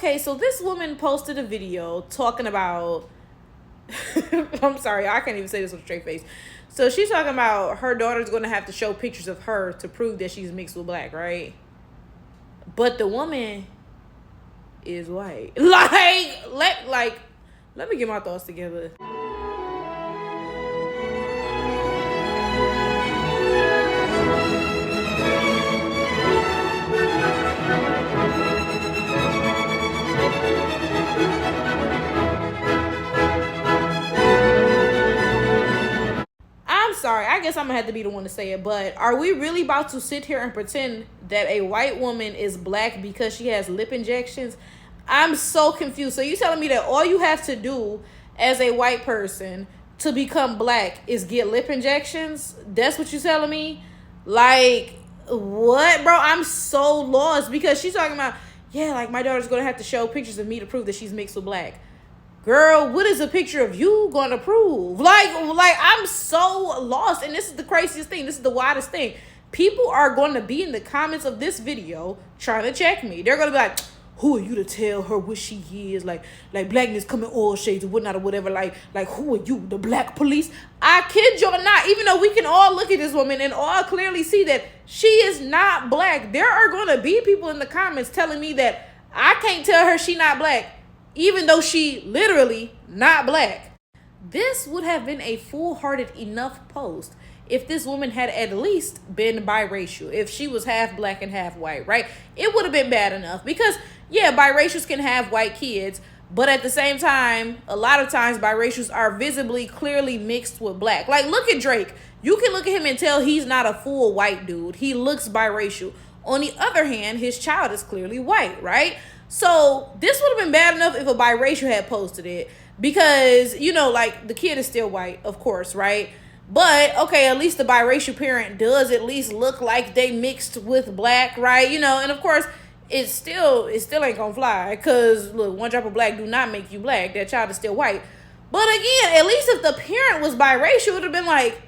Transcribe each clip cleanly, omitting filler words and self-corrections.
Okay, so this woman posted a video talking about I'm sorry, I can't even say this with a straight face. So she's talking about her daughter's going to have to show pictures of her to prove that she's mixed with black, right? But the woman is white. Let me get my thoughts together. I'm sorry, I guess I'm gonna have to be the one to say it, but are we really about to sit here and pretend that a white woman is black because she has lip injections? I'm so confused. So you telling me that all you have to do as a white person to become black is get lip injections? That's what you telling me? Like, what, bro? I'm so lost because she's talking about, yeah, like my daughter's gonna have to show pictures of me to prove that she's mixed with black. Girl, what is a picture of you gonna prove? Like I'm so lost, and this is the craziest thing. This is the wildest thing. People are going to be in the comments of this video trying to check me. They're gonna be like, "Who are you to tell her what she is? Like blackness come in all shades or whatnot or whatever. Like who are you, the black police?" I kid you not. Even though we can all look at this woman and all clearly see that she is not black, there are gonna be people in the comments telling me that I can't tell her she not black, even though she literally not black. This would have been a foolhardy enough post if this woman had at least been biracial, if she was half black and half white, right? It would have been bad enough because, yeah, biracials can have white kids, but at the same time, a lot of times biracials are visibly, clearly mixed with black. Like, look at Drake. You can look at him and tell he's not a full white dude. He looks biracial. On the other hand, his child is clearly white, right? So this would have been bad enough if a biracial had posted it because, you know, like the kid is still white, of course, right? But, okay, at least the biracial parent does at least look like they mixed with black, right? You know, and of course, it still ain't gonna fly because, look, one drop of black do not make you black. That child is still white. But again, at least if the parent was biracial, it would have been like,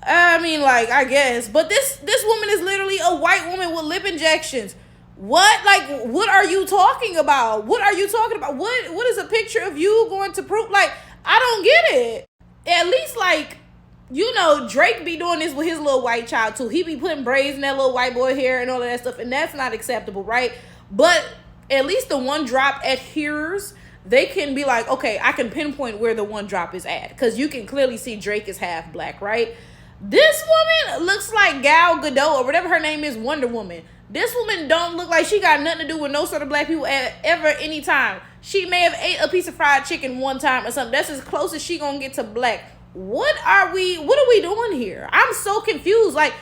I mean, like, I guess. But this woman is literally a white woman with lip injections. What? Like, what are you talking about? What are you talking about? What is a picture of you going to prove? Like, I don't get it. At least, like, you know, Drake be doing this with his little white child, too. He be putting braids in that little white boy hair and all of that stuff, and that's not acceptable, right? But at least the one drop adheres. They can be like, okay, I can pinpoint where the one drop is at, because you can clearly see Drake is half black, right? This woman looks like Gal Gadot, or whatever her name is, Wonder Woman. This woman don't look like she got nothing to do with no sort of black people ever, anytime. She may have ate a piece of fried chicken one time or something. That's as close as she gonna get to black. What are we doing here? I'm so confused. Like,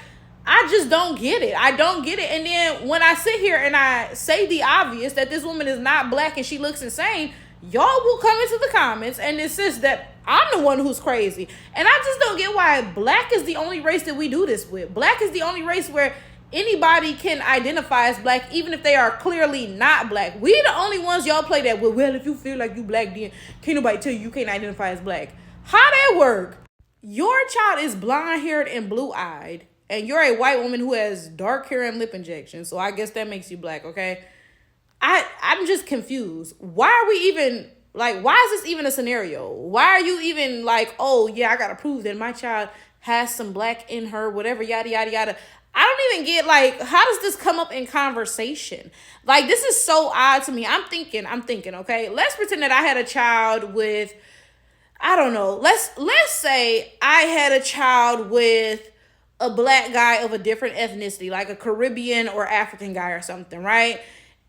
I just don't get it. I don't get it. And then when I sit here and I say the obvious that this woman is not black and she looks insane, y'all will come into the comments and insist that I'm the one who's crazy. And I just don't get why black is the only race that we do this with. Black is the only race where anybody can identify as black, even if they are clearly not black. We the only ones y'all play that with. Well, if you feel like you black, then can't nobody tell you can't identify as black. How that work? Your child is blonde-haired and blue-eyed, and you're a white woman who has dark hair and lip injections, so I guess that makes you black, okay? I'm just confused. Why are we even, like, why is this even a scenario? Why are you even like, oh, yeah, I gotta prove that my child has some black in her, whatever, yada, yada, yada. I don't even get, like, how does this come up in conversation? Like, this is so odd to me. I'm thinking, okay? Let's pretend that I had a child with, I don't know. Let's say I had a child with a black guy of a different ethnicity, like a Caribbean or African guy or something, right?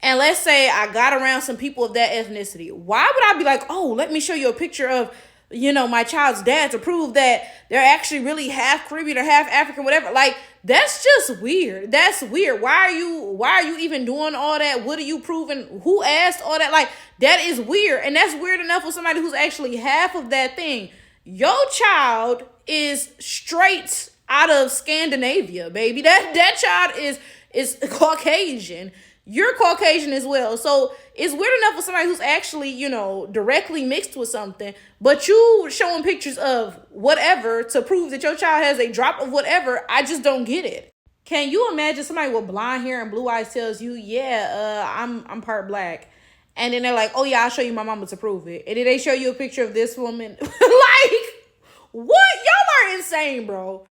And let's say I got around some people of that ethnicity. Why would I be like, oh, let me show you a picture of, you know, my child's dad to prove that they're actually really half Caribbean or half African, whatever? Like, that's just weird. That's weird. Why are you even doing all that? What are you proving? Who asked all that? Like, that is weird. And that's weird enough for somebody who's actually half of that thing. Your child is straight out of Scandinavia, baby. That child is Caucasian. You're Caucasian as well. So it's weird enough for somebody who's actually, you know, directly mixed with something, but you showing pictures of whatever to prove that your child has a drop of whatever. I just don't get it. Can you imagine somebody with blonde hair and blue eyes tells you, yeah, I'm part black, And then they're like, oh yeah, I'll show you my mama to prove it. And then they show you a picture of this woman. Like, what? Y'all are insane, bro.